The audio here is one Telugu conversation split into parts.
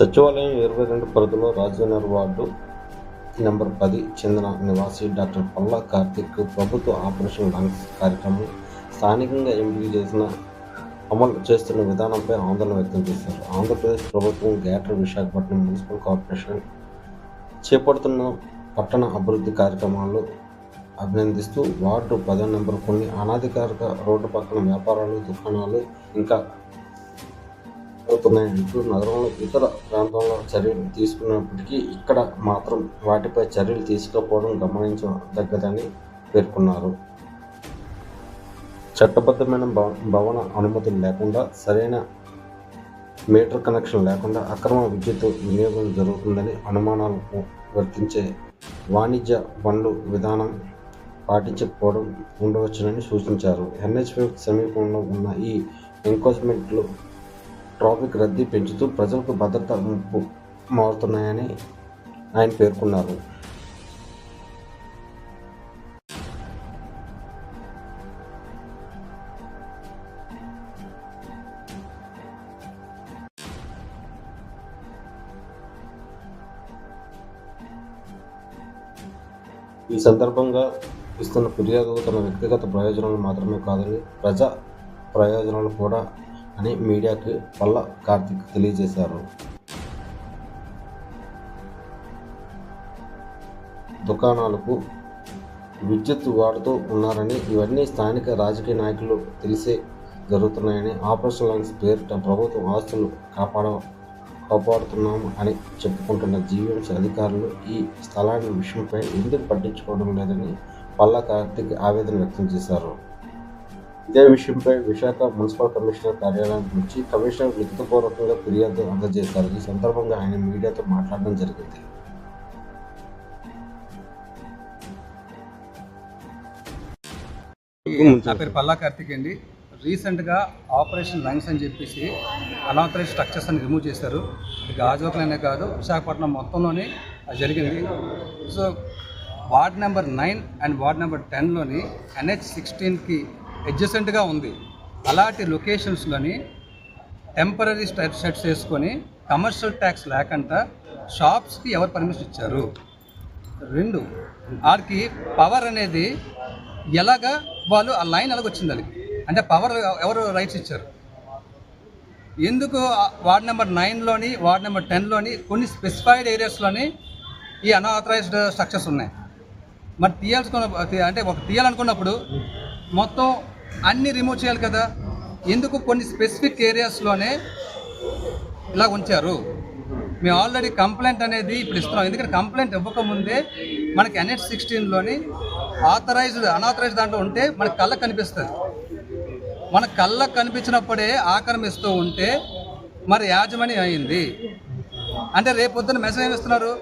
సచివాలయం 22 పరిధిలో రాజనగర్ వార్డు నెంబర్ 10 చెందిన నివాసి డాక్టర్ పల్లా కార్తిక్ ప్రభుత్వ ఆపరేషన్ లంగ్స్ కార్యక్రమం స్థానికంగా ఎంపిక చేసిన అమలు చేస్తున్న విధానంపై ఆందోళన వ్యక్తం చేశారు. ఆంధ్రప్రదేశ్ ప్రభుత్వం గ్రేటర్ విశాఖపట్నం మున్సిపల్ కార్పొరేషన్ చేపడుతున్న పట్టణ అభివృద్ధి కార్యక్రమాలను అభినందిస్తూ వార్డు 10 నెంబర్ కొన్ని అనధికారిక రోడ్డు పక్కన వ్యాపారాలు, దుకాణాలు ఇంకా అవుతున్నాయంటూ నగరంలో ఇతర ప్రాంతాల్లో చర్యలు తీసుకున్నప్పటికీ ఇక్కడ మాత్రం వాటిపై చర్యలు తీసుకోకపోవడం గమనించదగ్గదని పేర్కొన్నారు. చట్టబద్ధమైన భవన అనుమతులు లేకుండా, సరైన మీటర్ కనెక్షన్ లేకుండా అక్రమ విద్యుత్ వినియోగం జరుగుతుందని అనుమానాలకు వర్తించే వాణిజ్య బండ్లు విధానం పాటించకపోవడం ఉండవచ్చునని సూచించారు. NH5 సమీపంలో ఉన్న ఈ ఎంక్రోచ్మెంట్లు ట్రాఫిక్ రద్దీ పెంచుతూ ప్రజలకు భద్రత ముప్పు మారుతున్నాయని ఆయన పేర్కొన్నారు. ఈ సందర్భంగా ఇస్తున్న ఫిర్యాదు తన వ్యక్తిగత ప్రయోజనాలు మాత్రమే కాదని ప్రజా ప్రయోజనాలు కూడా అని మీడియాకి పల్లా కార్తిక్ తెలియజేశారు. దుకాణాలకు విద్యుత్ వాడుతూ ఉన్నారని, ఇవన్నీ స్థానిక రాజకీయ నాయకులు తెలిసే జరుగుతున్నాయని, ఆపరేషన్ లంగ్స్ పేరిట ప్రభుత్వం ఆస్తులు కాపాడుతున్నాము అని చెప్పుకుంటున్న జీవీఎంసీ అధికారులు ఈ స్థలాన్ని విషయంపై ఎందుకు పట్టించుకోవడం లేదని పల్లా కార్తిక్ ఆవేదన వ్యక్తం చేశారు. ఇదే విషయంపై విశాఖ మున్సిపల్ కమిషనర్ కార్యాలయం నుంచి కమిషనర్ లిఖితపూర్వకంగా ఫిర్యాదు అందజేశారు. ఈ సందర్భంగా ఆయన మీడియాతో మాట్లాడడం జరిగింది. నా పేరు పల్లా కార్తిక్ అండి. రీసెంట్గా ఆపరేషన్ లంగ్స్ అని చెప్పేసి అనాథరైజ్ స్ట్రక్చర్స్ అని రిమూవ్ చేశారు. ఇది గాజువాకలోనే కాదు, విశాఖపట్నం మొత్తంలోనే జరిగింది. So ward number 9 and ward number 10లోని NH16కి అడ్జసెంట్గా ఉంది. అలాంటి లొకేషన్స్లోని టెంపరీ షెడ్స్ వేసుకొని కమర్షియల్ ట్యాక్స్ లేకుండా షాప్స్కి ఎవరు పర్మిషన్ ఇచ్చారు? 2, వాడికి పవర్ అనేది ఎలాగా వాళ్ళు ఆ లైన్ ఎలాగొచ్చింది అది అంటే పవర్ ఎవరు రైట్స్ ఇచ్చారు? ఎందుకు వార్డ్ నెంబర్ 9లోని వార్డ్ నెంబర్ 10లోని కొన్ని స్పెసిఫైడ్ ఏరియాస్లోని ఈ అన్ఆథరైజ్డ్ స్ట్రక్చర్స్ ఉన్నాయి. మరి తీయాలనుకున్నప్పుడు మొత్తం అన్నీ రిమూవ్ చేయాలి కదా. ఎందుకు కొన్ని స్పెసిఫిక్ ఏరియాస్లోనే ఇలా ఉంచారు? మేము ఆల్రెడీ కంప్లైంట్ అనేది ఇప్పుడు ఇస్తున్నాం. ఎందుకంటే కంప్లైంట్ ఇవ్వకముందే మనకి NH16లోని అన్ఆథరైజ్డ్ దాంట్లో ఉంటే మనకి కళ్ళకు కనిపిస్తుంది. మన కళ్ళకు కనిపించినప్పుడే ఆక్రమిస్తూ ఉంటే మరి యాజమాన్యం అయింది అంటే రేపొద్దున మెసేజ్ ఏమి ఇస్తున్నారు?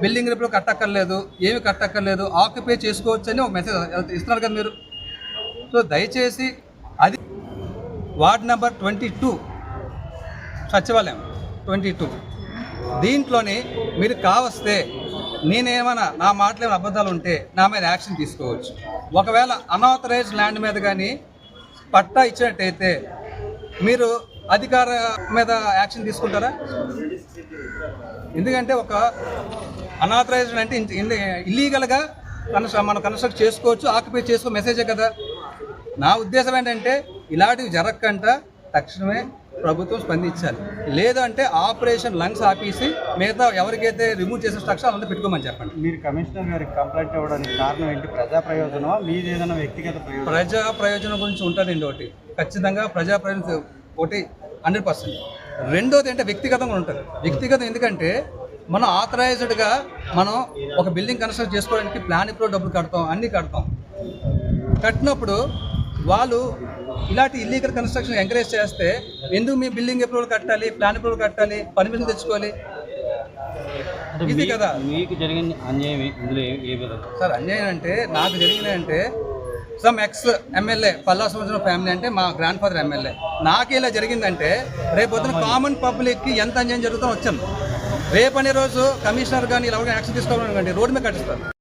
బిల్డింగ్ రేపు కట్టక్కర్లేదు, ఏమి కట్టక్కర్లేదు, ఆక్యుపై చేసుకోవచ్చు అని ఒక మెసేజ్ ఇస్తున్నారు కదా మీరు. సో దయచేసి అది వార్డ్ నెంబర్ 22 సచివాలయం 22 దీంట్లోని మీరు కావస్తే నేనేమైనా నా మాటలు ఏమైనా అబద్ధాలు ఉంటే నా మీద యాక్షన్ తీసుకోవచ్చు. ఒకవేళ అన్ఆథరైజ్ ల్యాండ్ మీద కానీ పట్టా ఇచ్చినట్టయితే మీరు అధికార మీద యాక్షన్ తీసుకుంటారా? ఎందుకంటే ఒక అన్ఆథరైజ్డ్ అంటే ఇల్లీగల్గా మనం కన్స్ట్రక్ట్ చేసుకోవచ్చు, ఆక్యుపై చేసుకో మెసేజే కదా. నా ఉద్దేశం ఏంటంటే ఇలాంటివి జరగకుండా తక్షణమే ప్రభుత్వం స్పందించాలి. లేదంటే ఆపరేషన్ లంగ్స్ ఆపేసి మిగతా ఎవరికైతే రిమూవ్ చేసిన స్ట్రక్చర్ అంతా పెట్టుకోమని చెప్పండి. మీరు కమిషనర్ గారికి కంప్లైంట్ ఇవ్వడానికి కారణం ఏంటి? ప్రజా ప్రయోజనమా, మీది ఏదైనా వ్యక్తిగత ప్రయోజనం? ప్రజా ప్రయోజనం గురించి ఉంటుందండి. ఒకటి ఖచ్చితంగా ప్రజా ప్రయోజనం ఒకటి 100%. రెండోది అంటే వ్యక్తిగతంగా ఉంటుంది. వ్యక్తిగతం ఎందుకంటే మనం ఆథరైజ్డ్గా మనం ఒక బిల్డింగ్ కన్స్ట్రక్ట్ చేసుకోవడానికి ప్లాన్ ఇప్పుడు డబ్బులు కడతాం, అన్నీ కడతాం. కట్టినప్పుడు వాళ్ళు ఇలాంటి ఇల్లీగల్ కన్స్ట్రక్షన్ ఎంకరేజ్ చేస్తే ఎందుకు మీ బిల్డింగ్ అప్రూవల్ కట్టాలి, ప్లాన్ అప్రూవల్ కట్టాలి, పర్మిషన్ తెచ్చుకోవాలి? ఇది కదా మీకు జరిగిన అన్యాయం. ఇందులో ఏ విధంగా సార్ అన్యాయం అంటే నాకు జరిగిందంటే సమ్ ఎక్స్ ఎమ్మెల్యే పల్లా సంవత్సరం ఫ్యామిలీ అంటే మా గ్రాండ్ ఫాదర్ ఎమ్మెల్యే. నాకు ఇలా జరిగిందంటే రేపొద్దున కామన్ పబ్లిక్కి ఎంత అన్యాయం జరుగుతుందో వచ్చాను. రేపనే రోజు కమిషనర్ కానీ ఇలా యాక్షన్ తీసుకోవాలనుకోండి రోడ్డు మీద కట్టిస్తారు.